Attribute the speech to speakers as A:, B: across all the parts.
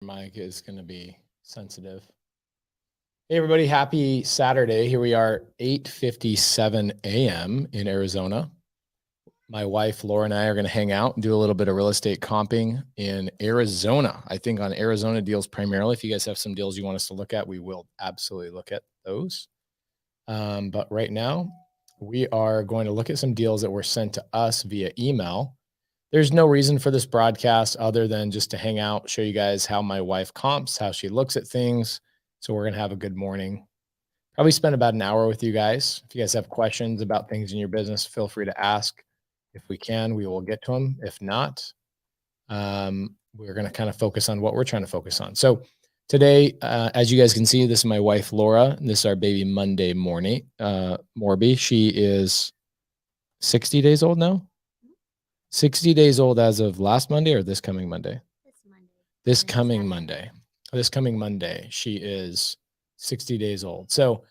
A: Mic is going to be sensitive. Hey everybody, happy Saturday. Here we are, 8:57 a.m. in Arizona. My wife Laura and I are going to hang out and do a little bit of real estate comping in Arizona. I think on Arizona deals primarily. If you guys have some deals you want us to look at, we will absolutely look at those. But right now, we are going to look at some deals that were sent to us via email. There's no reason for this broadcast other than just to hang out, show you guys how my wife comps, how she looks at things. So we're going to have a good morning. Probably spend about an hour with you guys. If you guys have questions about things in your business, feel free to ask. If we can, we will get to them. If not, we're going to kind of focus on what we're trying to focus on. So today, as you guys can see, this is my wife, Laura. And this is our baby Monday morning, Morby. She is 60 days old now. 60 days old as of last Monday or this coming Monday? This coming Monday. This coming Monday, she is 60 days old. So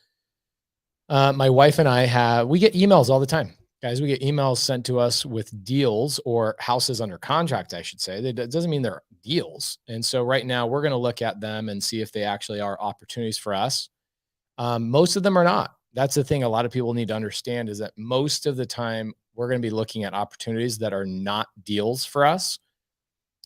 A: my wife and we get emails all the time. Guys, we get emails sent to us with deals or houses under contract, I should say. That doesn't mean they're deals. And so right now we're going to look at them and see if they actually are opportunities for us. Most of them are not. That's the thing a lot of people need to understand is that most of the time we're going to be looking at opportunities that are not deals for us.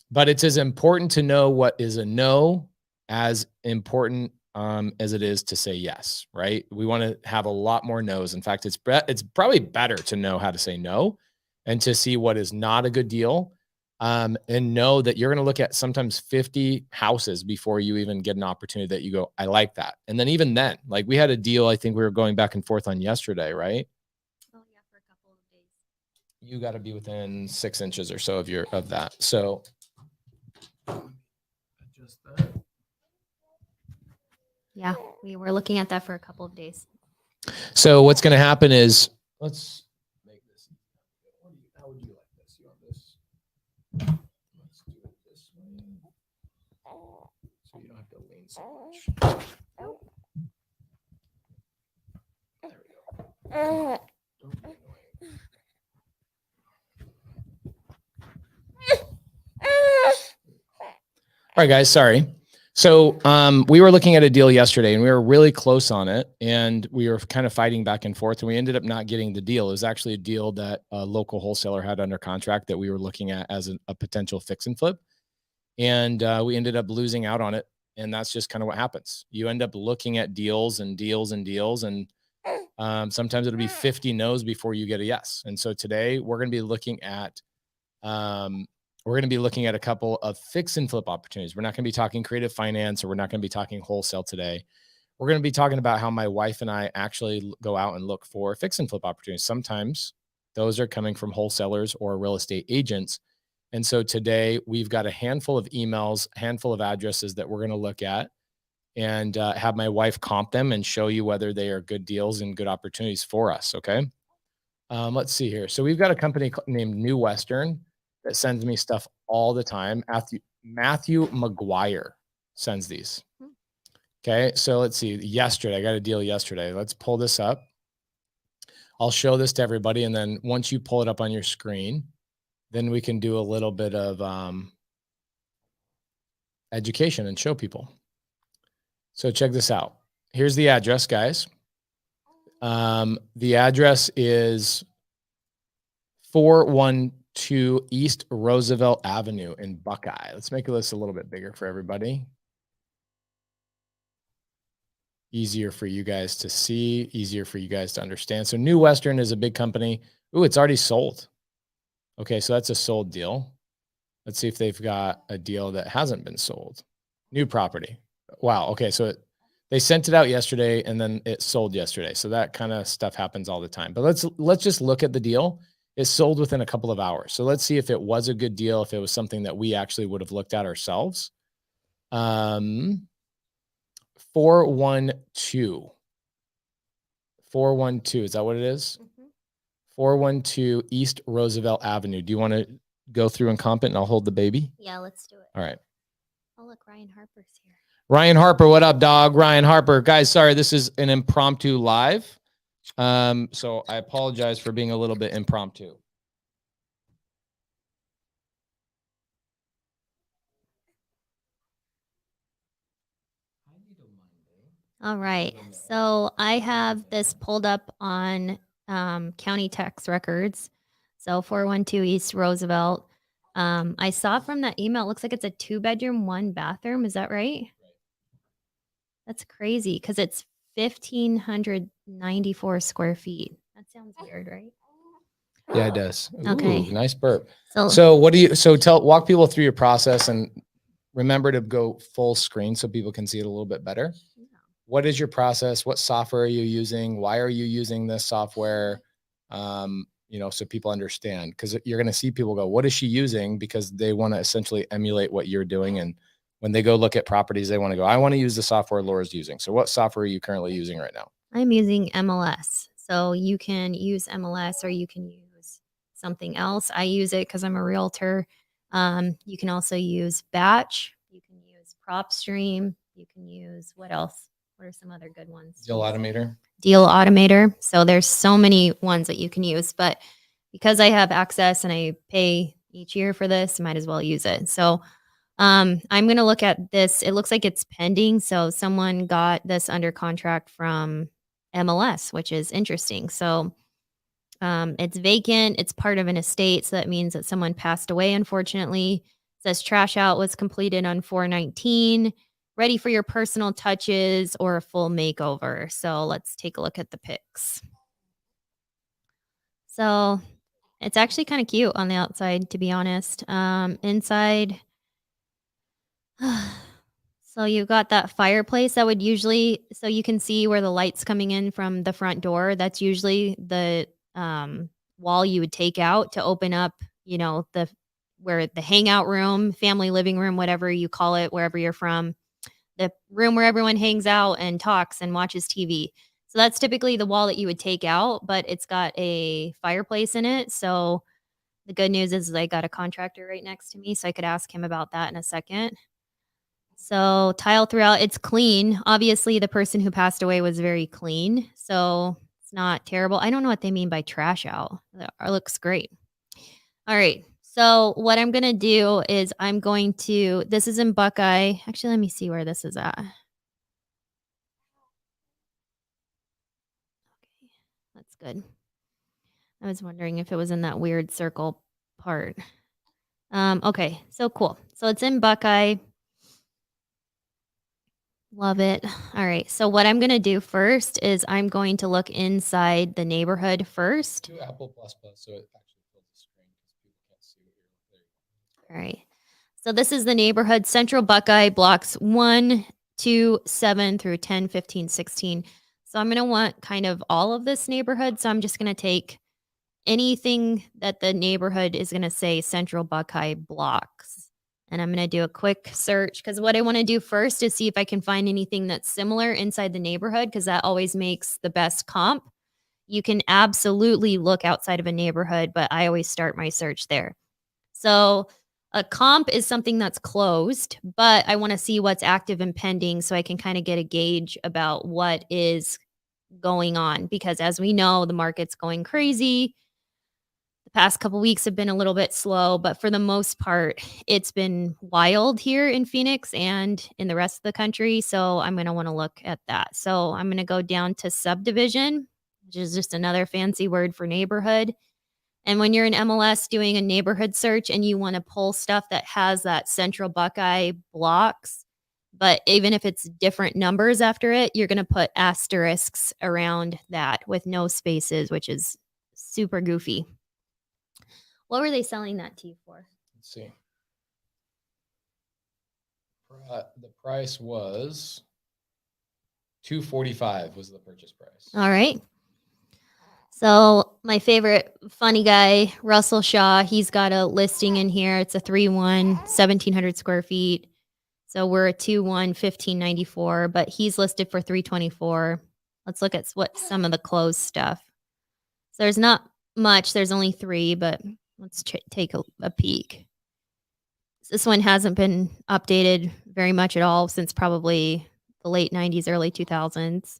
A: But it's as important to know what is a no as important as it is to say yes, right? We want to have a lot more no's. In fact, it's probably better to know how to say no and to see what is not a good deal. And know that you're going to look at sometimes 50 houses before you even get an opportunity that you go, I like that. And then even then, like we had a deal, I think we were going back and forth on yesterday, right?
B: Oh yeah, for a couple of days.
A: You got to be within 6 inches or so of that. So adjust that.
B: Yeah, we were looking at that for a couple of days.
A: So what's going to happen is let's make this. How would you like this? You want this? Let's do it this way. So you don't have to lean so much. There we go. Don't be annoying. All right, guys, sorry. So we were looking at a deal yesterday and we were really close on it and we were kind of fighting back and forth and we ended up not getting the deal. It was actually a deal that a local wholesaler had under contract that we were looking at as a potential fix and flip. And we ended up losing out on it. And that's just kind of what happens. You end up looking at deals and deals and deals. And sometimes it'll be 50 no's before you get a yes. And so today we're going to be looking at a couple of fix and flip opportunities. We're not going to be talking creative finance or we're not going to be talking wholesale today. We're going to be talking about how my wife and I actually go out and look for fix and flip opportunities. Sometimes those are coming from wholesalers or real estate agents. And so today we've got a handful of emails, handful of addresses that we're going to look at and have my wife comp them and show you whether they are good deals and good opportunities for us. Okay. Let's see here. So we've got a company named New Western that sends me stuff all the time. Matthew McGuire sends these. Okay. So let's see. Yesterday, I got a deal yesterday. Let's pull this up. I'll show this to everybody. And then once you pull it up on your screen, then we can do a little bit of education and show people. So check this out. Here's the address, guys. The address is 412 East Roosevelt Avenue in Buckeye. Let's make this a little bit bigger for everybody. Easier for you guys to see, easier for you guys to understand. So New Western is a big company. Ooh, it's already sold. Okay, so that's a sold deal. Let's see if they've got a deal that hasn't been sold. New property. Wow. Okay, so they sent it out yesterday and then it sold yesterday. So that kind of stuff happens all the time. But let's just look at the deal. It sold within a couple of hours. So let's see if it was a good deal, if it was something that we actually would have looked at ourselves. 412. 412. Is that what it is? 412 East Roosevelt Avenue. Do you want to go through and comp it and I'll hold the baby?
B: Yeah, let's do it.
A: All right.
B: Oh, look, Ryan Harper's here.
A: Ryan Harper, what up, dog? Ryan Harper. Guys, sorry, this is an impromptu live. So I apologize for being a little bit impromptu.
B: All right. So I have this pulled up on county tax records. So 412 East Roosevelt. I saw from that email, it looks like it's a 2-bedroom, 1 bathroom. Is that right? That's crazy because it's 1,594 square feet. That sounds weird, right?
A: Yeah, it does.
B: Okay.
A: Ooh, nice burp.
B: So,
A: So walk people through your process and remember to go full screen so people can see it a little bit better. What is your process? What software are you using? Why are you using this software? So people understand, because you're going to see people go, what is she using? Because they want to essentially emulate what you're doing. And when they go look at properties, they want to go, I want to use the software Laura's using. So what software are you currently using right now?
B: I'm using MLS. So you can use MLS or you can use something else. I use it because I'm a realtor. You can also use Batch. You can use PropStream. You can use what else? What are some other good ones?
A: Deal Automator.
B: Deal Automator. So there's so many ones that you can use, but because I have access and I pay each year for this, I might as well use it. So I'm going to look at this. It looks like it's pending. So someone got this under contract from MLS, which is interesting. So it's vacant. It's part of an estate. So that means that someone passed away, unfortunately. It says trash out was completed on 4/19. Ready for your personal touches or a full makeover. So let's take a look at the pics. So it's actually kind of cute on the outside, to be honest. Inside, so you've got that fireplace that would usually, so you can see where the light's coming in from the front door. That's usually the wall you would take out to open up, where the hangout room, family living room, whatever you call it, wherever you're from, the room where everyone hangs out and talks and watches TV. So that's typically the wall that you would take out, but it's got a fireplace in it. So the good news is I got a contractor right next to me, so I could ask him about that in a second. So tile throughout, it's clean. Obviously, the person who passed away was very clean, so it's not terrible. I don't know what they mean by trash out. It looks great. All right. So what I'm going to do is this is in Buckeye. Actually, let me see where this is at. Okay. That's good. I was wondering if it was in that weird circle part. Okay. So cool. So it's in Buckeye. Love it. All right. So what I'm going to do first is I'm going to look inside the neighborhood first.
A: Do Apple plus so it actually fills the screen because people can't see what you're there.
B: All right. So this is the neighborhood, Central Buckeye, blocks 1, 2, 7 through 10, 15, 16. So I'm going to want kind of all of this neighborhood. So I'm just going to take anything that the neighborhood is going to say Central Buckeye blocks. And I'm going to do a quick search because what I want to do first is see if I can find anything that's similar inside the neighborhood, because that always makes the best comp. You can absolutely look outside of a neighborhood, but I always start my search there. So a comp is something that's closed, but I want to see what's active and pending so I can kind of get a gauge about what is going on, because as we know, the market's going crazy. Past couple weeks have been a little bit slow, but for the most part, it's been wild here in Phoenix and in the rest of the country. So I'm going to want to look at that. So I'm going to go down to subdivision, which is just another fancy word for neighborhood. And when you're in MLS doing a neighborhood search and you want to pull stuff that has that Central Buckeye blocks, but even if it's different numbers after it, you're going to put asterisks around that with no spaces, which is super goofy. What were they selling that to you for?
A: Let's see. The price was $245 was the purchase price.
B: All right. So my favorite funny guy, Russell Shaw, he's got a listing in here. It's a 3-1, 1,700 square feet. So we're a 2-1, 1,594, but he's listed for 324. Let's look at what some of the closed stuff. So there's not much. There's only 3, but let's take a peek. This one hasn't been updated very much at all since probably the late 90s, early 2000s.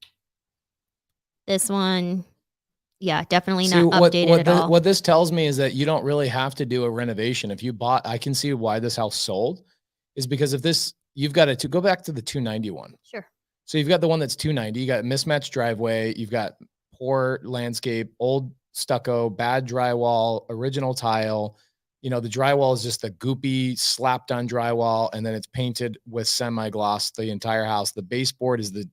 B: This one, yeah, definitely not updated at all.
A: What this tells me is that you don't really have to do a renovation. If you bought, I can see why this house sold is because if this, you've got to go back to the 291.
B: Sure.
A: So you've got the one that's 290. You got mismatched driveway. You've got poor landscape, old stucco, bad drywall, original tile. You know, the drywall is just the goopy slapped on drywall, and then it's painted with semi-gloss the entire house. The baseboard is the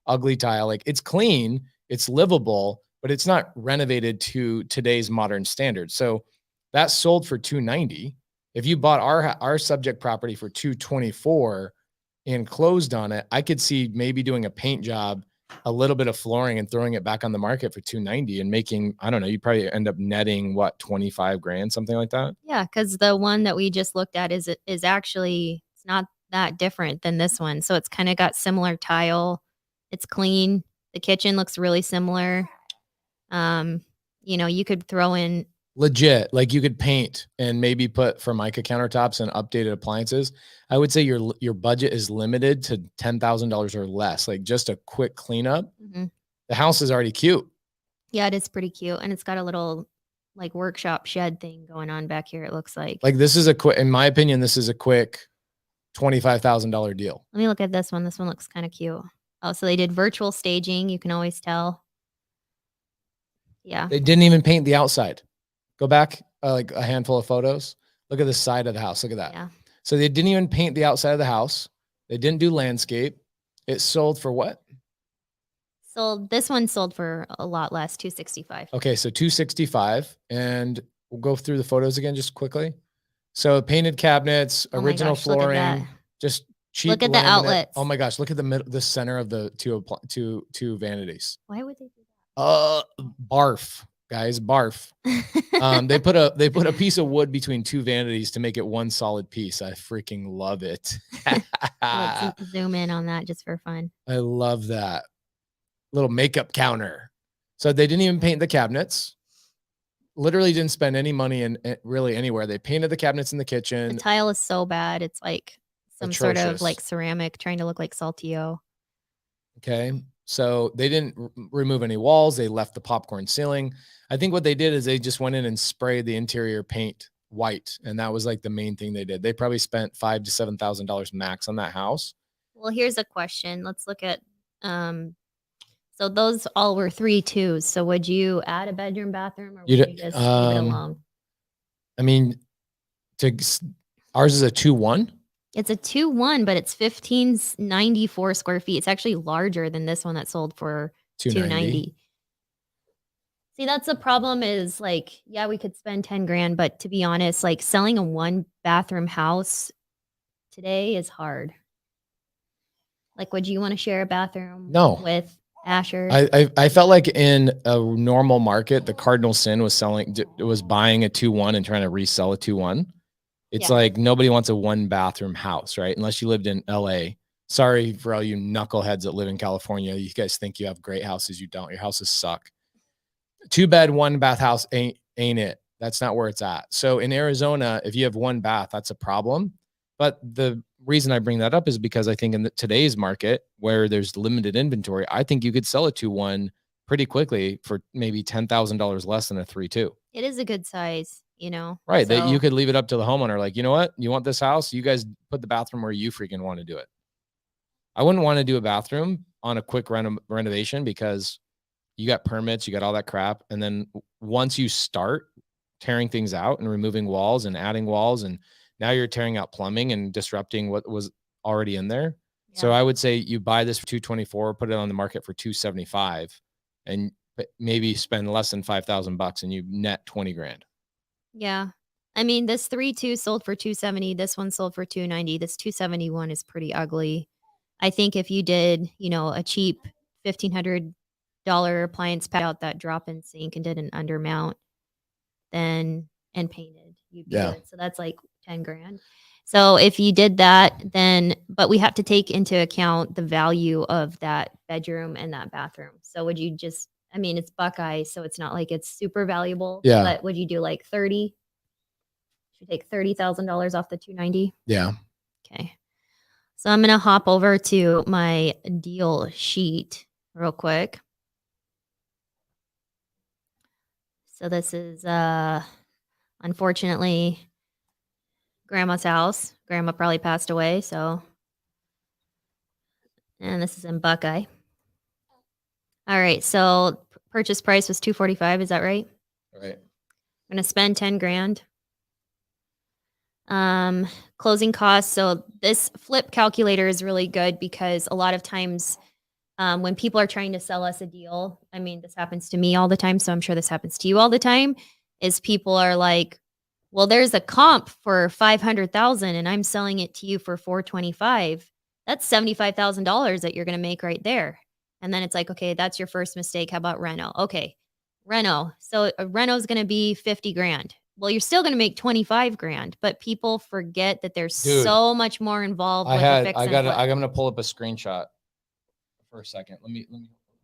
A: ugly tile. Like, it's clean, it's livable, but it's not renovated to today's modern standards. So that sold for 290. If you bought our subject property for 224 and closed on it, I could see maybe doing a paint job, a little bit of flooring, and throwing it back on the market for 290 and making, I don't know, you probably end up netting what, 25 grand, something like that.
B: Yeah, because the one that we just looked at is actually, it's not that different than this one. So it's kind of got similar tile. It's clean. The kitchen looks really similar. You could throw in
A: Legit, like you could paint and maybe put Formica countertops and updated appliances. I would say your budget is limited to $10,000 or less, like just a quick cleanup.
B: Mhm.
A: The house is already cute.
B: Yeah, it is pretty cute, and it's got a little like workshop shed thing going on back here. It looks like.
A: Like, this is a quick, in my opinion, this is a quick $25,000 deal.
B: Let me look at this one. This one looks kind of cute. Oh, so they did virtual staging. You can always tell. Yeah.
A: They didn't even paint the outside. Go back like a handful of photos. Look at the side of the house. Look at that.
B: Yeah.
A: So they didn't even paint the outside of the house. They didn't do landscape. It sold for what?
B: This one sold for a lot less, 265.
A: Okay, so 265, and we'll go through the photos again just quickly. So painted cabinets,
B: Oh my
A: original
B: gosh, look at that.
A: flooring, just cheap.
B: Look at the
A: laminate.
B: outlets.
A: Oh my gosh, look at the center of the two vanities.
B: Why would they do
A: Barf, guys, barf.
B: that?
A: They put a piece of wood between two vanities to make it one solid piece. I freaking love it.
B: Let's zoom in on that just for fun.
A: I love that little makeup counter. So they didn't even paint the cabinets. Literally didn't spend any money in really anywhere. They painted the cabinets in the kitchen.
B: The tile is so bad. It's like some sort of
A: Atrocious.
B: like ceramic trying to look like Saltillo.
A: Okay. So they didn't remove any walls. They left the popcorn ceiling. I think what they did is they just went in and sprayed the interior paint white. And that was like the main thing they did. They probably spent $5,000 to $7,000 max on that house.
B: Well, here's a question. Let's look at so those all were 3.2s. So would you add a bedroom, bathroom, or would you just leave it alone?
A: I mean, ours is a 2-1.
B: It's a 2.1, but it's 1,594 square feet. It's actually larger than this one that sold for 290. See, that's the problem is like, yeah, we could spend 10 grand, but to be honest, like selling a 1-bathroom house today is hard. Like, would you want to share a bathroom with Asher?
A: I felt like in a normal market, the cardinal sin was buying a 2-1 and trying to resell a 2-1. It's like nobody wants a 1-bathroom house, right? Unless you lived in LA. Sorry for all you knuckleheads that live in California. You guys think you have great houses. You don't. Your houses suck. 2-bed, 1-bath house ain't it. That's not where it's at. So in Arizona, if you have 1 bath, that's a problem. But the reason I bring that up is because I think in today's market where there's limited inventory, I think you could sell a 2-1 pretty quickly for maybe $10,000 less than a 3-2.
B: It is a good size,
A: Right. That you could leave it up to the homeowner. Like, you know what? You want this house? You guys put the bathroom where you freaking want to do it. I wouldn't want to do a bathroom on a quick renovation because you got permits, you got all that crap. And then once you start tearing things out and removing walls and adding walls, and now you're tearing out plumbing and disrupting what was already in there. Yeah. So I would say you buy this for 224, put it on the market for 275, and maybe spend less than $5,000 and you net 20 grand.
B: Yeah. I mean, this 3.2 sold for 270. This one sold for 290. This 271 is pretty ugly. I think if you did, a cheap $1,500 appliance pad out that drop-in sink and did an undermount, and painted, you'd be good. So that's like 10 grand. So if you did that, but we have to take into account the value of that bedroom and that bathroom. So would you just, it's Buckeye, so it's not like it's super valuable. Yeah. But would you do like 30? Should take $30,000 off the 290?
A: Yeah.
B: Okay. So I'm going to hop over to my deal sheet real quick. So this is, unfortunately, Grandma's house. Grandma probably passed away, so And this is in Buckeye. All right. So purchase price was $245. Is that right?
A: Right.
B: I'm going to spend 10 grand. Closing costs. So this flip calculator is really good because a lot of times when people are trying to sell us a deal, I mean, this happens to me all the time. So I'm sure this happens to you all the time, is people are like, well, there's a comp for 500,000 and I'm selling it to you for 425. That's $75,000 that you're going to make right there. And then it's like, okay, that's your first mistake. How about reno? Okay, reno. So a reno is going to be 50 grand. Well, you're still going to make 25 grand, but people forget that there's
A: Dude,
B: so much more involved with a fix and flip.
A: I'm going to pull up a screenshot for a second. Let me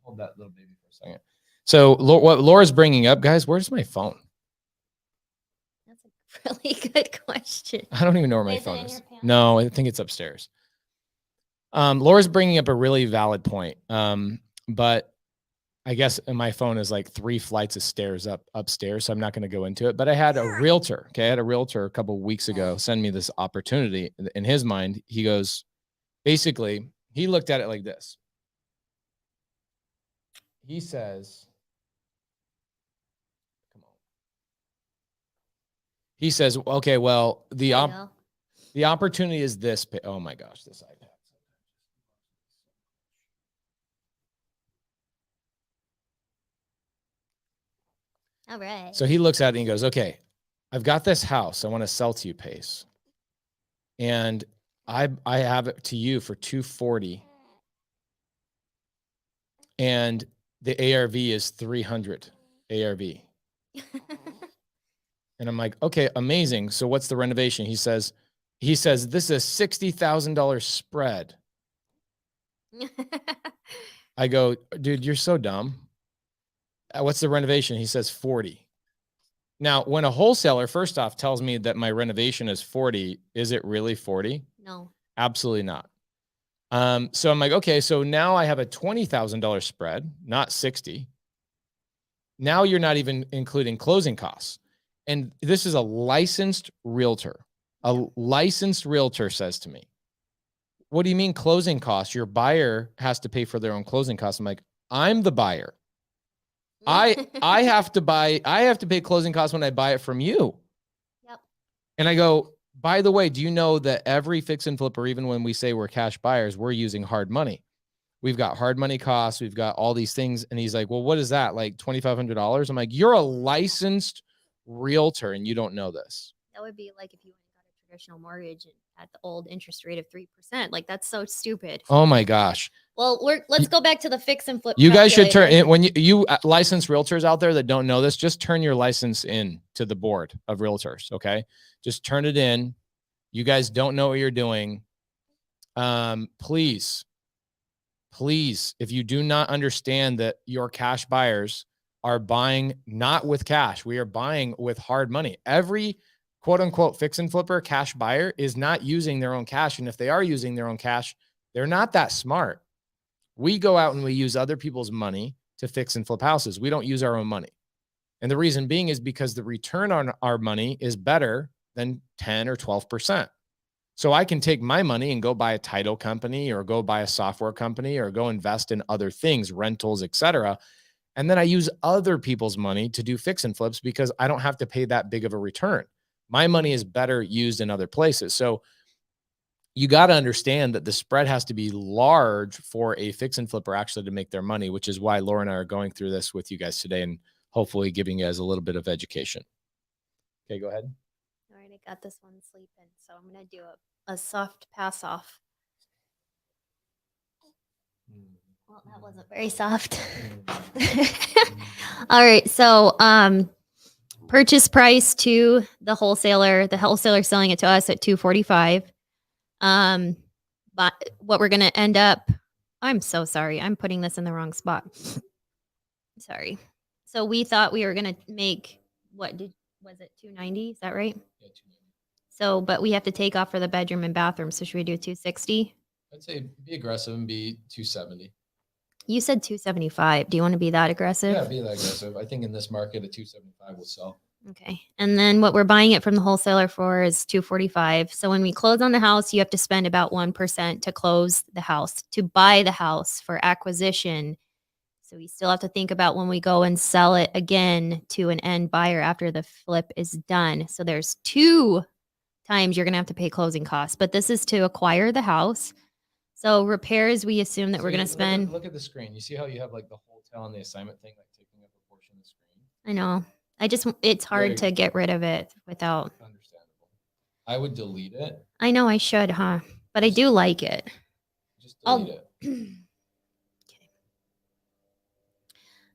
A: hold that little baby for a second. So what Laura's bringing up, guys, where's my phone?
B: That's a really good question.
A: I don't even know where my phone is. No, I think it's upstairs. Laura's bringing up a really valid point. But I guess my phone is like 3 flights of stairs upstairs, so I'm not going to go into it. But I had a realtor. Okay, I had a realtor a couple of weeks ago send me this opportunity. In his mind, he goes, basically, he looked at it like this. He says, "Come on." He says, "Okay, well, the opportunity is this." Oh my gosh, this iPad.
B: All right.
A: So he looks at it and he goes, "Okay, I've got this house I want to sell to you, Pace. And I have it to you for 240. And the ARV is 300 ARV." And I'm like, "Okay, amazing. So what's the renovation?" He says, this is a $60,000 spread. I go, "Dude, you're so dumb. What's the renovation?" He says 40. Now, when a wholesaler, first off, tells me that my renovation is 40, is it really 40?
B: No.
A: Absolutely not. So I'm like, okay, so now I have a $20,000 spread, not 60. Now you're not even including closing costs. And this is a licensed realtor. A licensed realtor says to me, "What do you mean closing costs? Your buyer has to pay for their own closing costs." I'm like, "I'm the buyer. I have to pay closing costs when I buy it from you."
B: Yep.
A: And I go, "By the way, do you know that every fix and flip, or even when we say we're cash buyers, we're using hard money? We've got hard money costs. We've got all these things." And he's like, "Well, what is that? Like $2,500? I'm like, "You're a licensed realtor and you don't know this."
B: That would be like if you got a traditional mortgage at the old interest rate of 3%. Like, that's so stupid.
A: Oh my gosh.
B: Well, let's go back to the fix and flip.
A: You guys should turn in, when you licensed realtors out there that don't know this, just turn your license in to the board of realtors. Okay. Just turn it in. You guys don't know what you're doing. Please, if you do not understand that your cash buyers are buying not with cash, we are buying with hard money. Every quote unquote fix and flipper cash buyer is not using their own cash. And if they are using their own cash, they're not that smart. We go out and we use other people's money to fix and flip houses. We don't use our own money. And the reason being is because the return on our money is better than 10 or 12%. So I can take my money and go buy a title company or go buy a software company or go invest in other things, rentals, etc. And then I use other people's money to do fix and flips because I don't have to pay that big of a return. My money is better used in other places. So you got to understand that the spread has to be large for a fix and flipper actually to make their money, which is why Laura and I are going through this with you guys today and hopefully giving you guys a little bit of education. Okay, go ahead.
B: All right, I got this one sleeping, so I'm going to do a soft pass off. Well, that wasn't very soft. All right, so purchase price to the wholesaler. The wholesaler selling it to us at $245. But what we're going to end up, I'm so sorry. I'm putting this in the wrong spot. Sorry. So we thought we were going to make, was it 290? Is that right?
A: Yeah, 290.
B: So, but we have to take off for the bedroom and bathroom. So should we do 260?
A: I'd say be aggressive and be 270.
B: You said 275. Do you want to be that aggressive?
A: Yeah, be that aggressive. I think in this market, a 275 will sell.
B: Okay. And then what we're buying it from the wholesaler for is $245. So when we close on the house, you have to spend about 1% to close the house. To buy the house for acquisition, so we still have to think about when we go and sell it again to an end buyer after the flip is done. So there's 2 times you're going to have to pay closing costs, but this is to acquire the house. So repairs, we assume that
A: So
B: we're going
A: you
B: to spend.
A: Look at the screen. You see how you have like the hotel and the assignment thing, like taking up a portion of the screen.
B: I know. It's hard to get rid of it without.
A: Understandable. I would delete it.
B: I know I should, huh? But I do like it.
A: Just delete it.
B: Okay.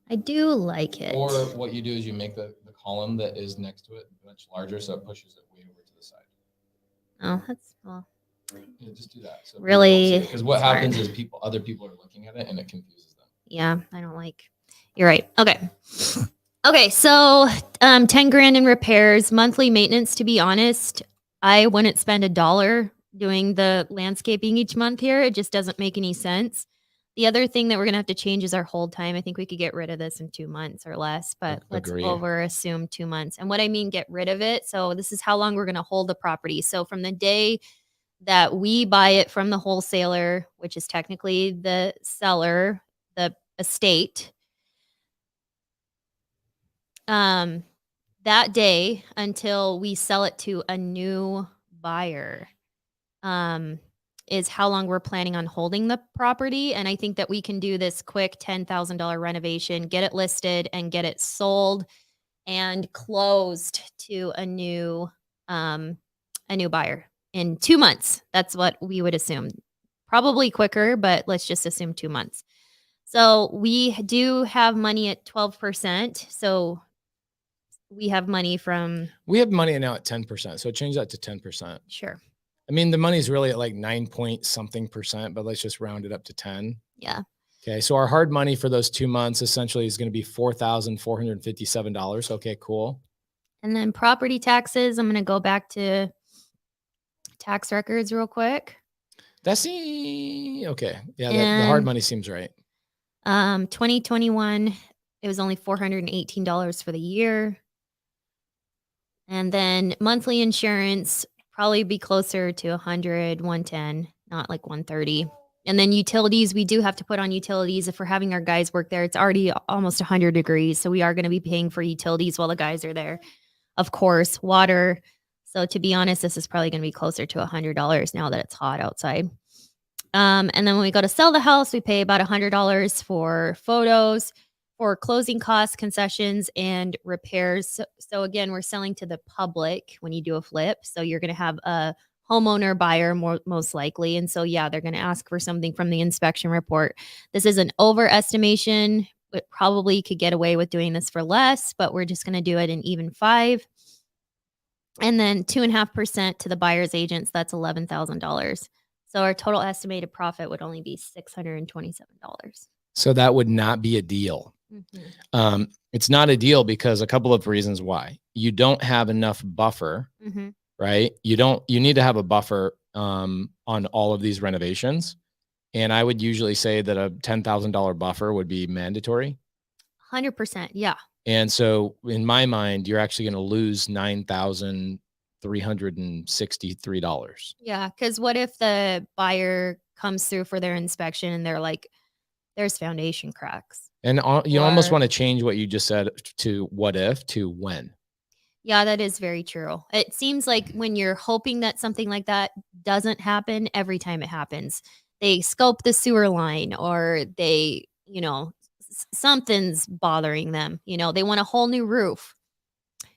B: I do like it.
A: Or what you do is you make the column that is next to it much larger, so it pushes it way over to the side.
B: Oh, that's well.
A: Yeah, just do that. So
B: really,
A: because what happens is other people are looking at it and it confuses them.
B: Yeah, I don't like. You're right. Okay. Okay, so 10 grand in repairs, monthly maintenance. To be honest, I wouldn't spend $1 doing the landscaping each month here. It just doesn't make any sense. The other thing that we're gonna have to change is our hold time. I think we could get rid of this in 2 months or less, but let's over assume 2 months. And what I mean, get rid of it. So this is how long we're gonna hold the property. So from the day that we buy it from the wholesaler, which is technically the seller, the estate, that day until we sell it to a new buyer, is how long we're planning on holding the property. And I think that we can do this quick $10,000 renovation, get it listed and get it sold and closed to a new buyer in 2 months. That's what we would assume. Probably quicker, but let's just assume 2 months. So we do have money at 12%. So we have money
A: now at 10%. So change that to 10%.
B: Sure.
A: I mean, the money's really at like 9 point something percent, but let's just round it up to 10.
B: Yeah.
A: Okay. So our hard money for those 2 months essentially is going to be $4,457. Okay, cool.
B: And then property taxes, I'm going to go back to tax records real quick.
A: That's okay. Yeah, the hard money seems right.
B: 2021, it was only $418 for the year. And then monthly insurance probably be closer to 100, 110, not like 130. And then utilities, we do have to put on utilities. If we're having our guys work there, it's already almost 100 degrees. So we are going to be paying for utilities while the guys are there. Of course, water. So to be honest, this is probably going to be closer to $100 now that it's hot outside. And then when we go to sell the house, we pay about $100 for photos, for closing costs, concessions, and repairs. So again, we're selling to the public when you do a flip. So you're going to have a homeowner buyer most likely. And so, yeah, they're going to ask for something from the inspection report. This is an overestimation. We probably could get away with doing this for less, but we're just going to do it in even 5. And then 2.5% to the buyer's agents. That's $11,000. So our total estimated profit would only be $627.
A: So that would not be a deal. Mm-hmm. It's not a deal because a couple of reasons why. You don't have enough buffer, mm-hmm. right? You need to have a buffer on all of these renovations. And I would usually say that a $10,000 buffer would be mandatory.
B: 100%. Yeah.
A: And so in my mind, you're actually going to lose $9,363.
B: Yeah. Because what if the buyer comes through for their inspection and they're like, there's foundation cracks?
A: And you almost want to change what you just said to what if to when.
B: Yeah, that is very true. It seems like when you're hoping that something like that doesn't happen, every time it happens, they scope the sewer line or they, something's bothering them. They want a whole new roof.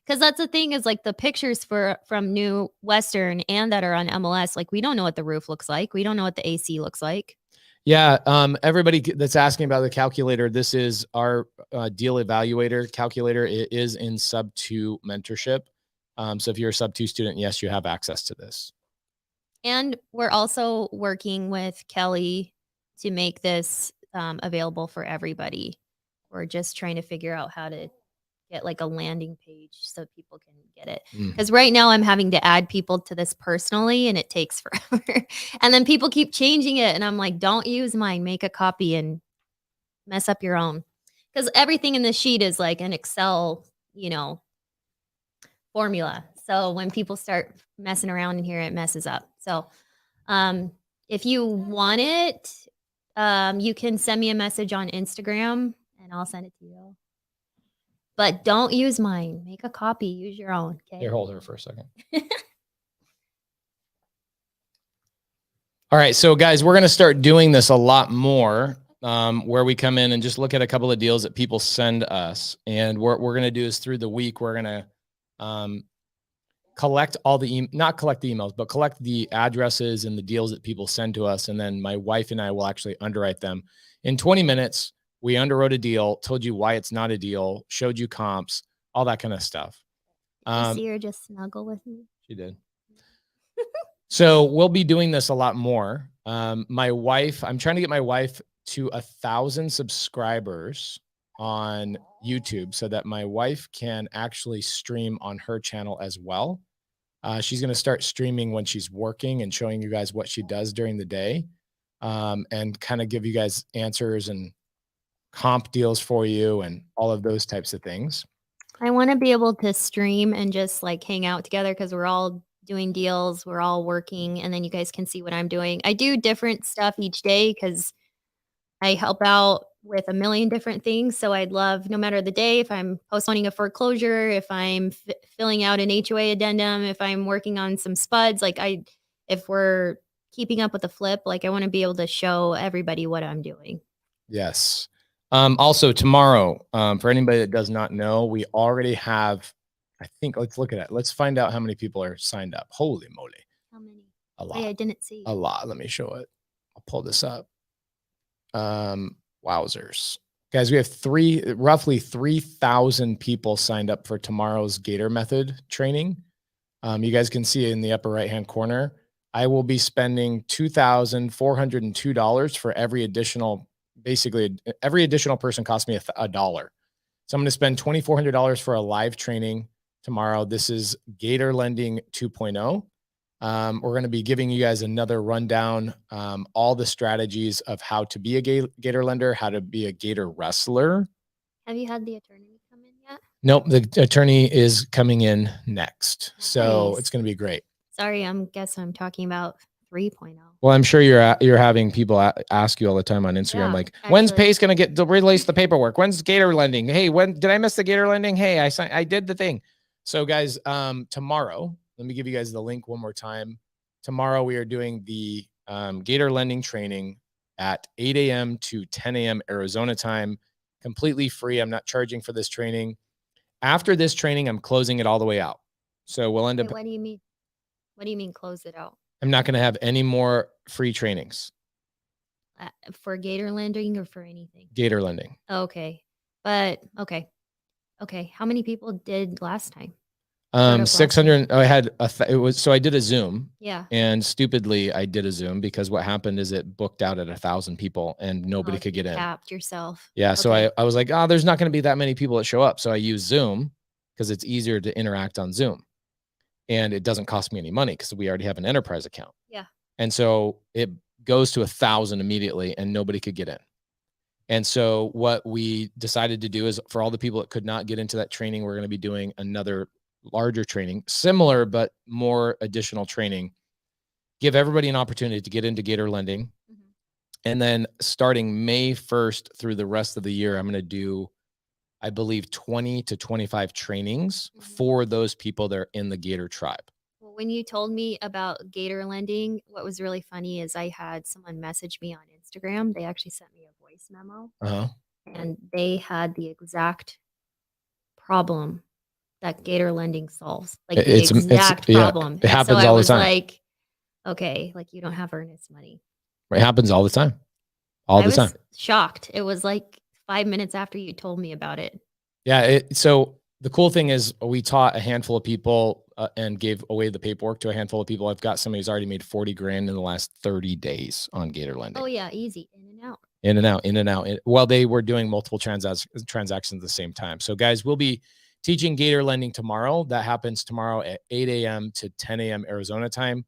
B: Because that's the thing is like the pictures from New Western and that are on MLS, like we don't know what the roof looks like. We don't know what the AC looks like.
A: Yeah. Everybody that's asking about the calculator, this is our deal evaluator calculator. It is in sub 2 mentorship. So if you're a sub 2 student, yes, you have access to this.
B: And we're also working with Kelly to make this available for everybody. We're just trying to figure out how to get like a landing page so people can get it. Because right now I'm having to add people to this personally and it takes forever. And then people keep changing it. And I'm like, don't use mine, make a copy and mess up your own. Because everything in the sheet is like an Excel, formula. So when people start messing around in here, it messes up. So if you want it, you can send me a message on Instagram and I'll send it to you. But don't use mine. Make a copy. Use your own. Okay.
A: Here, hold her for a second. All right, so guys, we're going to start doing this a lot more, where we come in and just look at a couple of deals that people send us. And what we're going to do is through the week, we're going to collect all the, not collect the emails, but collect the addresses and the deals that people send to us. And then my wife and I will actually underwrite them. In 20 minutes, we underwrote a deal, told you why it's not a deal, showed you comps, all that kind of stuff.
B: Did you see her just snuggle with me?
A: She did. So we'll be doing this a lot more. My wife, I'm trying to get my wife to 1,000 subscribers on YouTube so that my wife can actually stream on her channel as well. She's going to start streaming when she's working and showing you guys what she does during the day, and kind of give you guys answers and comp deals for you and all of those types of things.
B: I want to be able to stream and just like hang out together because we're all doing deals, we're all working, and then you guys can see what I'm doing. I do different stuff each day because I help out with a million different things. So I'd love, no matter the day, if I'm postponing a foreclosure, if I'm filling out an HOA addendum, if I'm working on some spuds, if we're keeping up with the flip, like I want to be able to show everybody what I'm doing.
A: Yes. Also tomorrow, for anybody that does not know, we already have, I think, let's look at it. Let's find out how many people are signed up. Holy moly.
B: How many?
A: A lot.
B: Wait, I didn't see.
A: A lot. Let me show it. I'll pull this up. Wowzers. Guys, we have roughly 3,000 people signed up for tomorrow's Gator Method training. You guys can see it in the upper right-hand corner. I will be spending $2,402 for every additional, basically every additional person costs me $1. So I'm going to spend $2,400 for a live training tomorrow. This is Gator Lending 2.0. We're going to be giving you guys another rundown, all the strategies of how to be a Gator lender, how to be a Gator wrestler.
B: Have you had the attorney come in yet?
A: Nope. The attorney is coming in next.
B: Nice.
A: So it's going to be great.
B: Sorry, I'm talking about 3.0.
A: Well, I'm sure you're having people ask you all the time on Instagram,
B: Yeah,
A: like,
B: actually.
A: when's Pace going to get to release the paperwork? When's Gator lending? Hey, when did I miss the Gator lending? Hey, I did the thing. So guys, tomorrow, let me give you guys the link one more time. Tomorrow we are doing the Gator lending training at 8 a.m. to 10 a.m. Arizona time, completely free. I'm not charging for this training. After this training, I'm closing it all the way out. So we'll end up.
B: What do you mean? What do you mean close it out?
A: I'm not going to have any more free trainings.
B: For Gator lending or for anything?
A: Gator lending.
B: Okay. But okay. How many people did last time?
A: 600. I had so I did a Zoom.
B: Yeah.
A: And stupidly, I did a Zoom because what happened is it booked out at 1,000 people and nobody could get in.
B: Capped yourself.
A: Yeah. So I was like, there's not going to be that many people that show up. So I use Zoom because it's easier to interact on Zoom. And it doesn't cost me any money because we already have an enterprise account.
B: Yeah.
A: And so it goes to 1,000 immediately and nobody could get in. And so what we decided to do is for all the people that could not get into that training, we're going to be doing another larger training, similar, but more additional training, give everybody an opportunity to get into Gator lending. Mm-hmm. And then starting May 1st through the rest of the year, I'm going to do, I believe, 20 to 25 trainings for those people that are in the Gator tribe.
B: Well, when you told me about Gator lending, what was really funny is I had someone message me on Instagram. They actually sent me a voice memo.
A: Uh-huh.
B: And they had the exact problem that Gator lending solves. Like the exact problem.
A: It happens all the time.
B: Like, okay, like you don't have earnest money.
A: It happens all the time. I was
B: shocked. It was like 5 minutes after you told me about it.
A: Yeah. So the cool thing is we taught a handful of people and gave away the paperwork to a handful of people. I've got somebody who's already made 40 grand in the last 30 days on Gator lending.
B: Oh yeah. Easy. In and out.
A: In and out, in and out. Well, they were doing multiple transactions at the same time. So guys, we'll be teaching Gator lending tomorrow. That happens tomorrow at 8 a.m. to 10 a.m. Arizona time.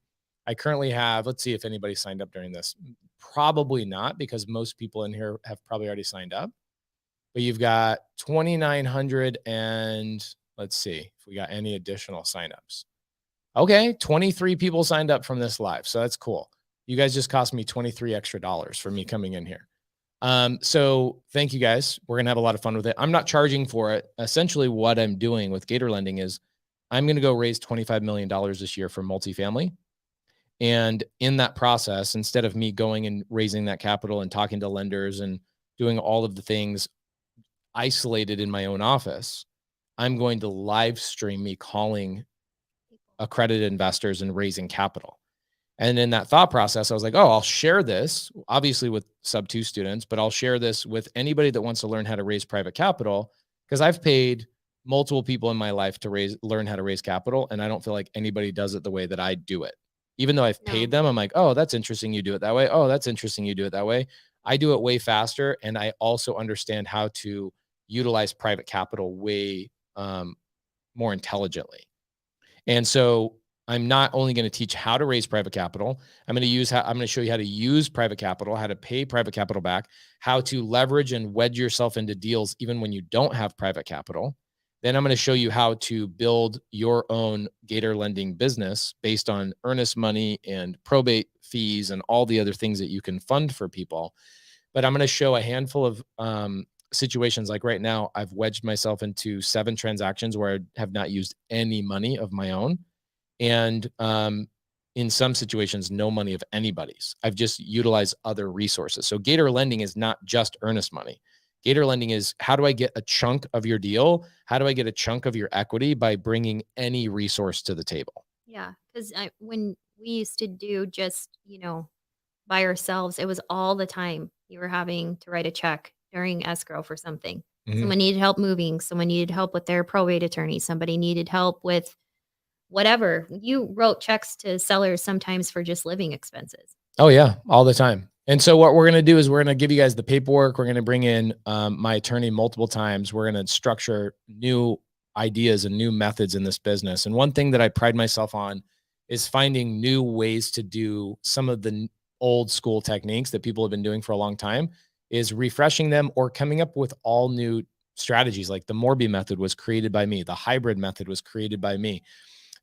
A: I currently have, let's see if anybody signed up during this. Probably not, because most people in here have probably already signed up. But you've got 2,900 and Let's see if we got any additional signups. Okay, 23 people signed up from this live. So that's cool. You guys just cost me $23 extra for me coming in here. So thank you guys. We're going to have a lot of fun with it. I'm not charging for it. Essentially what I'm doing with Gator Lending is I'm going to go raise $25 million this year for multifamily. And in that process, instead of me going and raising that capital and talking to lenders and doing all of the things isolated in my own office, I'm going to live stream me calling accredited investors and raising capital. And in that thought process, I was like, oh, I'll share this obviously with sub 2 students, but I'll share this with anybody that wants to learn how to raise private capital, because I've paid multiple people in my life to learn how to raise capital. And I don't feel like anybody does it the way that I do it. Even though I've paid them, I'm like, oh, that's interesting. You do it that way. Oh, that's interesting. You do it that way. I do it way faster. And I also understand how to utilize private capital way more intelligently. And so I'm not only going to teach how to raise private capital, I'm going to show you how to use private capital, how to pay private capital back, how to leverage and wedge yourself into deals even when you don't have private capital. Then I'm going to show you how to build your own Gator Lending business based on earnest money and probate fees and all the other things that you can fund for people. But I'm going to show a handful of situations. Like right now, I've wedged myself into 7 transactions where I have not used any money of my own. And in some situations, no money of anybody's. I've just utilized other resources. So Gator Lending is not just earnest money. Gator Lending is, how do I get a chunk of your deal? How do I get a chunk of your equity by bringing any resource to the table?
B: Yeah, because when we used to do just, by ourselves, it was all the time. You were having to write a check during escrow for something.
A: Mhm.
B: Someone needed help moving. Someone needed help with their probate attorney. Somebody needed help with whatever. You wrote checks to sellers sometimes for just living expenses.
A: Oh yeah, all the time. And so what we're going to do is we're going to give you guys the paperwork. We're going to bring in my attorney multiple times. We're going to structure new ideas and new methods in this business. And one thing that I pride myself on is finding new ways to do some of the old school techniques that people have been doing for a long time, is refreshing them or coming up with all new strategies. Like the Morby method was created by me. The hybrid method was created by me.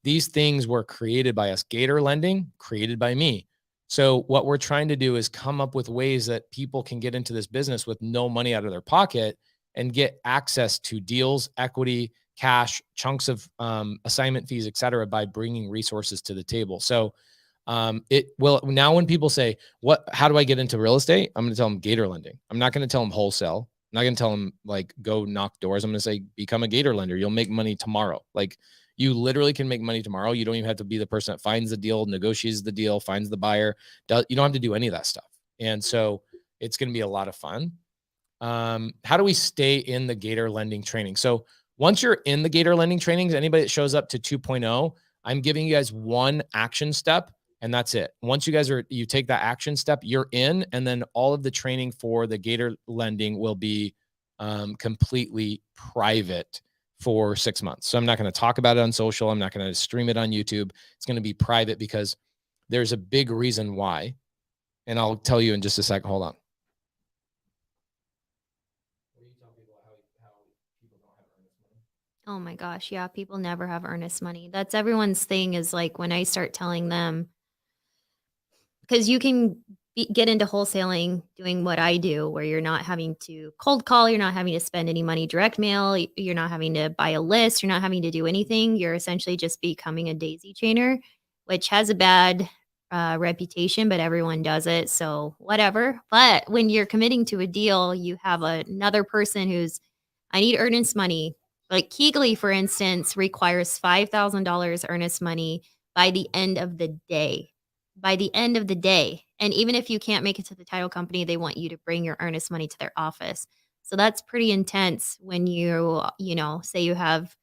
A: These things were created by us. Gator Lending, created by me. So what we're trying to do is come up with ways that people can get into this business with no money out of their pocket and get access to deals, equity, cash, chunks of assignment fees, et cetera, by bringing resources to the table. So it will, now when people say, how do I get into real estate? I'm going to tell them Gator Lending. I'm not going to tell them wholesale. I'm not going to tell them like, go knock doors. I'm going to say, become a Gator lender. You'll make money tomorrow. Like, you literally can make money tomorrow. You don't even have to be the person that finds the deal, negotiates the deal, finds the buyer. You don't have to do any of that stuff. And so it's going to be a lot of fun. How do we stay in the Gator Lending training? So once you're in the Gator Lending trainings, anybody that shows up to 2.0, I'm giving you guys one action step, and that's it. Once you take that action step, you're in, and then all of the training for the Gator Lending will be completely private for 6 months. So I'm not going to talk about it on social. I'm not going to stream it on YouTube. It's going to be private because there's a big reason why. And I'll tell you in just a second. Hold on. What do you tell people how people don't have earnest money?
B: Oh my gosh. Yeah. People never have earnest money. That's everyone's thing, is like when I start telling them, because you can get into wholesaling doing what I do, where you're not having to cold call, you're not having to spend any money direct mail, you're not having to buy a list, you're not having to do anything. You're essentially just becoming a daisy chainer, which has a bad reputation, but everyone does it. So whatever. But when you're committing to a deal, you have another person who's, I need earnest money. Like Keegley, for instance, requires $5,000 earnest money by the end of the day. By the end of the day. And even if you can't make it to the title company, they want you to bring your earnest money to their office. So that's pretty intense when you say you have,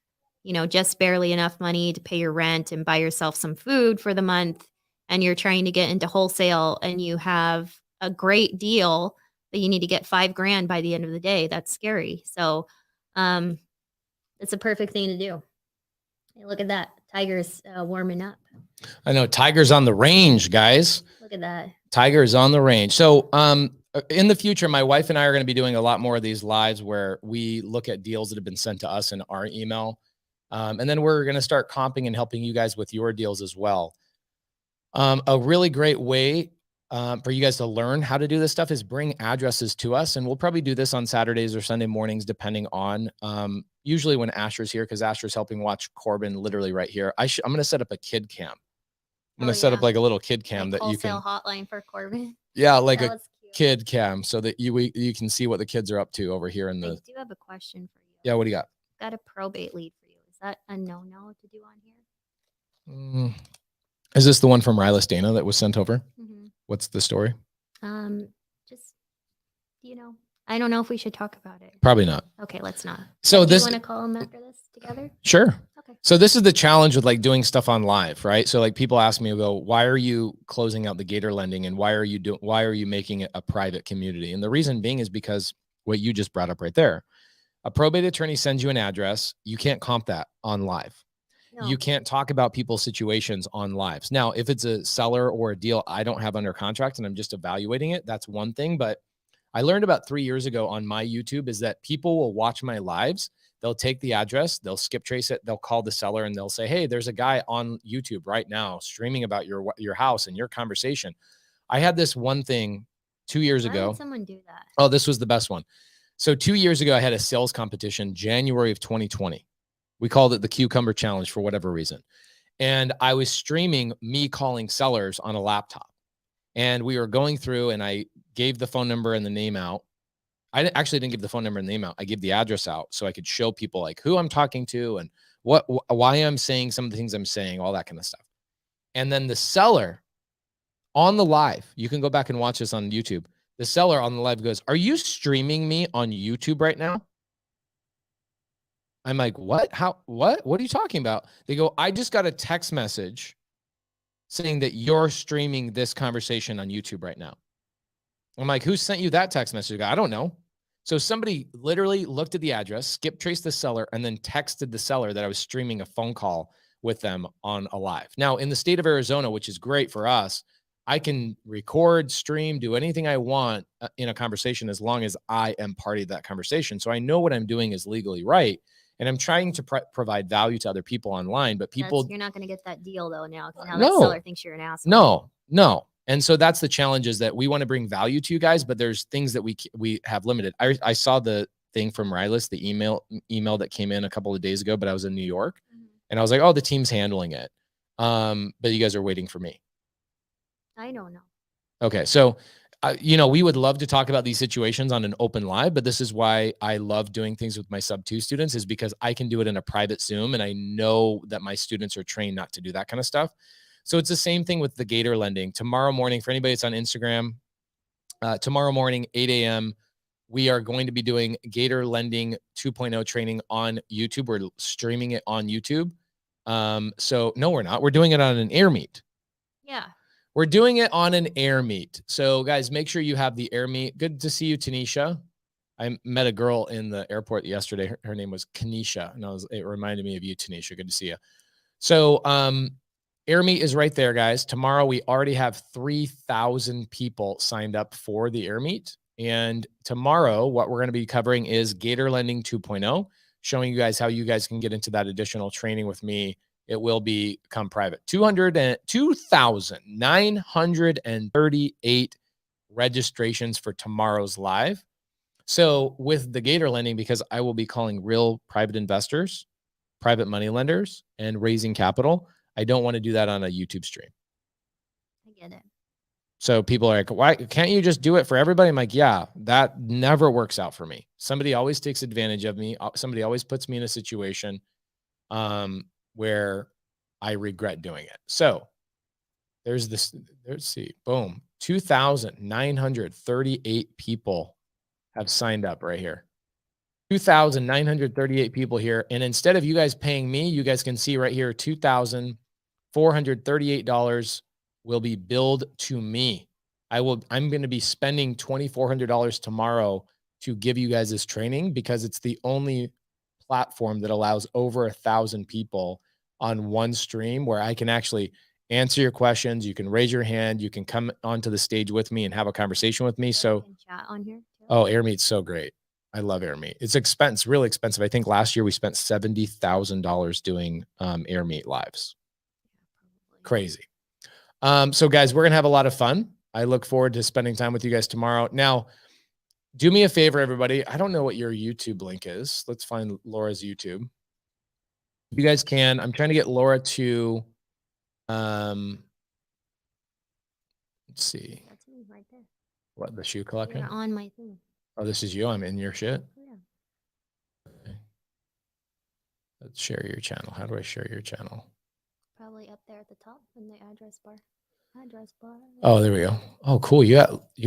B: just barely enough money to pay your rent and buy yourself some food for the month, and you're trying to get into wholesale and you have a great deal, but you need to get $5,000 by the end of the day. That's scary. So it's a perfect thing to do. Hey, look at that. Tiger's warming up.
A: I know. Tiger's on the range, guys.
B: Look at that.
A: Tiger is on the range. So in the future, my wife and I are going to be doing a lot more of these lives where we look at deals that have been sent to us in our email. And then we're going to start comping and helping you guys with your deals as well. A really great way for you guys to learn how to do this stuff is bring addresses to us. And we'll probably do this on Saturdays or Sunday mornings, depending on usually when Asher's here, because Asher's helping watch Corbin literally right here. I'm going to set up a kid cam. I'm going to set up like a little kid cam
B: like
A: that you can.
B: Hotline for Corbin.
A: Yeah, like a kid cam so that you can see what the kids are up to over here in the.
B: I do have a question for you.
A: Yeah, what do you got?
B: Got a probate lead for you. Is that a no-no to do on here?
A: Is this the one from Rylas Dana that was sent over?
B: Mm-hmm.
A: What's the story?
B: Just, I don't know if we should talk about it.
A: Probably not.
B: Okay, let's not.
A: So
B: do you want to call them after this together?
A: Sure.
B: Okay.
A: So this is the challenge with like doing stuff on live, right? So like people ask me, why are you closing out the Gator lending and why are you making it a private community? And the reason being is because what you just brought up right there. A probate attorney sends you an address. You can't comp that on live. No. You can't talk about people's situations on lives. Now, if it's a seller or a deal I don't have under contract and I'm just evaluating it, that's one thing. But I learned about 3 years ago on my YouTube is that people will watch my lives. They'll take the address, they'll skip trace it, they'll call the seller and they'll say, hey, there's a guy on YouTube right now streaming about your house and your conversation. I had this one thing 2 years ago.
B: Why would someone do that?
A: Oh, this was the best one. So 2 years ago, I had a sales competition, January of 2020. We called it the Cucumber Challenge for whatever reason. And I was streaming me calling sellers on a laptop. And we were going through and I gave the phone number and the name out. I actually didn't give the phone number and the name out. I gave the address out so I could show people like who I'm talking to and why I'm saying some of the things I'm saying, all that kind of stuff. And then the seller on the live, you can go back and watch this on YouTube. The seller on the live goes, are you streaming me on YouTube right now? I'm like, what? What are you talking about? They go, I just got a text message saying that you're streaming this conversation on YouTube right now. I'm like, who sent you that text message? I don't know. So somebody literally looked at the address, skip traced the seller, and then texted the seller that I was streaming a phone call with them on a live. Now, in the state of Arizona, which is great for us, I can record, stream, do anything I want in a conversation as long as I am party to that conversation. So I know what I'm doing is legally right. And I'm trying to provide value to other people online, but you're
B: not going to get that deal though now. Now that seller thinks you're an asshole.
A: No. And so that's the challenge is that we want to bring value to you guys, but there's things that we have limited. I saw the thing from Rylas, the email that came in a couple of days ago, but I was in New York and I was like, oh, the team's handling it. But you guys are waiting for me.
B: I don't know.
A: Okay. So, we would love to talk about these situations on an open live, but this is why I love doing things with my sub 2 students is because I can do it in a private Zoom. And I know that my students are trained not to do that kind of stuff. So it's the same thing with the Gator lending. Tomorrow morning, for anybody that's on Instagram, tomorrow morning, 8 a.m., we are going to be doing Gator Lending 2.0 training on YouTube. We're streaming it on YouTube. So no, we're not. We're doing it on an Air Meet.
B: Yeah.
A: We're doing it on an Air Meet. So guys, make sure you have the Air Meet. Good to see you, Tanisha. I met a girl in the airport yesterday. Her name was Kanisha, and it reminded me of you, Tanisha. Good to see you. So Air Meet is right there, guys. Tomorrow, we already have 3,000 people signed up for the Air Meet. And tomorrow, what we're going to be covering is Gator Lending 2.0, showing you guys how you guys can get into that additional training with me. It will become private. 2,938 registrations for tomorrow's live. So with the Gator lending, because I will be calling real private investors, private money lenders, and raising capital, I don't want to do that on a YouTube stream.
B: I get it.
A: So people are like, why can't you just do it for everybody? I'm like, yeah, that never works out for me. Somebody always takes advantage of me. Somebody always puts me in a situation where I regret doing it. So there's this, let's see, boom, 2,938 people have signed up right here. 2,938 people here. And instead of you guys paying me, you guys can see right here, $2,438 will be billed to me. I'm going to be spending $2,400 tomorrow to give you guys this training because it's the only platform that allows over 1,000 people on one stream where I can actually answer your questions. You can raise your hand. You can come onto the stage with me and have a conversation with me. So,
B: chat on here too.
A: Oh, Air Meet's so great. I love air meat. It's expensive, really expensive. I think last year we spent $70,000 doing air meat lives. Crazy. So guys, we're going to have a lot of fun. I look forward to spending time with you guys tomorrow. Now, do me a favor, everybody. I don't know what your YouTube link is. Let's find Laura's YouTube. If you guys can, I'm trying to get Laura to, let's see.
B: That's me right there.
A: What, the shoe collection?
B: You're on my thing.
A: Oh, this is you. I'm in your shit.
B: Yeah.
A: Okay. Let's share your channel. How do I share your channel?
B: Probably up there at the top in the address bar. Address bar.
A: Oh, there we go. Oh, cool. You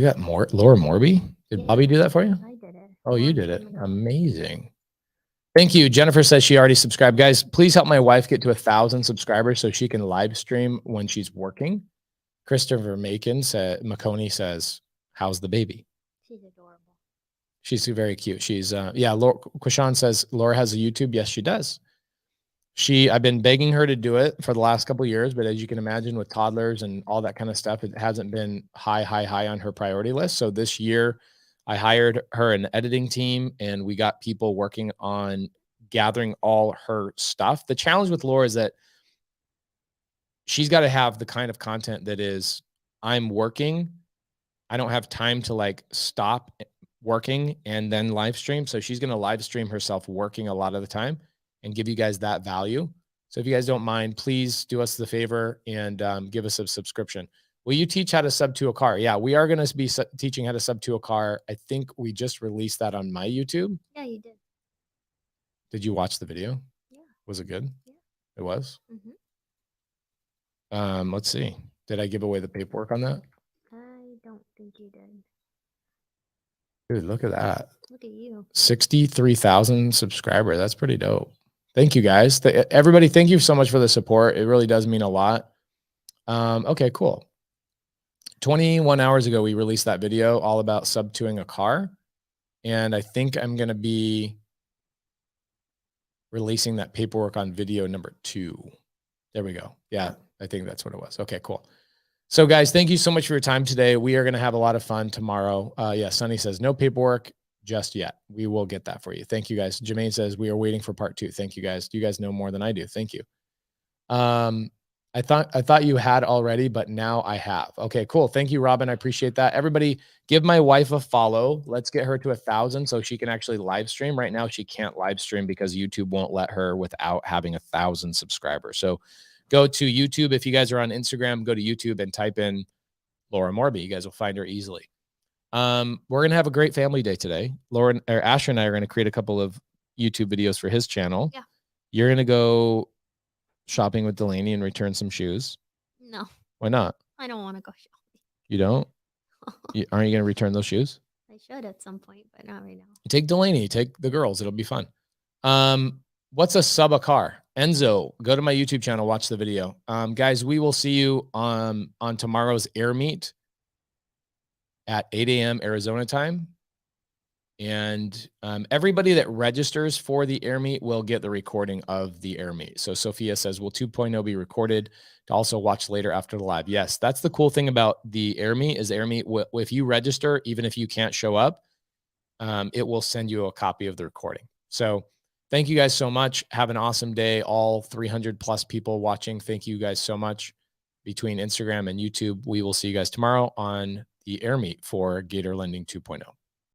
A: got more Laura Morby? Did Bobby do that for you?
B: I did it.
A: Oh, you did it. Amazing. Thank you. Jennifer says she already subscribed. Guys, please help my wife get to 1,000 subscribers so she can live stream when she's working. Christopher McConey says, how's the baby?
B: She's adorable.
A: She's very cute. She's Laura Quashan says Laura has a YouTube. Yes, she does. I've been begging her to do it for the last couple of years, but as you can imagine with toddlers and all that kind of stuff, it hasn't been high on her priority list. So this year I hired her an editing team and we got people working on gathering all her stuff. The challenge with Laura is that she's got to have the kind of content that is, I'm working. I don't have time to like stop working and then live stream. So she's going to live stream herself working a lot of the time and give you guys that value. So if you guys don't mind, please do us the favor and give us a subscription. Will you teach how to sub to a car? Yeah, we are going to be teaching how to sub to a car. I think we just released that on my YouTube.
B: Yeah, you did.
A: Did you watch the video?
B: Yeah.
A: Was it good?
B: Yeah.
A: It was?
B: Mm-hmm.
A: Let's see. Did I give away the paperwork on that?
B: I don't think you did.
A: Dude, look at that.
B: Look at you.
A: 63,000 subscribers. That's pretty dope. Thank you guys. Everybody, thank you so much for the support. It really does mean a lot. Okay, cool. 21 hours ago, we released that video all about sub-toing a car. And I think I'm going to be releasing that paperwork on video number 2. There we go. Yeah, I think that's what it was. Okay, cool. So guys, thank you so much for your time today. We are going to have a lot of fun tomorrow. Yeah, Sunny says no paperwork just yet. We will get that for you. Thank you guys. Jermaine says we are waiting for part 2. Thank you guys. You guys know more than I do. Thank you. I thought you had already, but now I have. Okay, cool. Thank you, Robin. I appreciate that. Everybody give my wife a follow. Let's get her to 1,000 so she can actually live stream. Right now, she can't live stream because YouTube won't let her without having 1,000 subscribers. So go to YouTube. If you guys are on Instagram, go to YouTube and type in Laura Morby. You guys will find her easily. We're going to have a great family day today. Asher and I are going to create a couple of YouTube videos for his channel.
B: Yeah.
A: You're going to go shopping with Delaney and return some shoes.
B: No.
A: Why not?
B: I don't want to go shopping.
A: You don't? Aren't you going to return those shoes?
B: I should at some point, but not right now.
A: Take Delaney. Take the girls. It'll be fun. What's a sub a car? Enzo, go to my YouTube channel. Watch the video. Guys, we will see you on tomorrow's air meet at 8 a.m. Arizona time. And everybody that registers for the air meet will get the recording of the air meet. So Sophia says, will 2.0 be recorded to also watch later after the live? Yes, that's the cool thing about the air meet is air meet. If you register, even if you can't show up, it will send you a copy of the recording. So thank you guys so much. Have an awesome day. All 300 plus people watching. Thank you guys so much between Instagram and YouTube. We will see you guys tomorrow on the air meet for Gator Lending 2.0.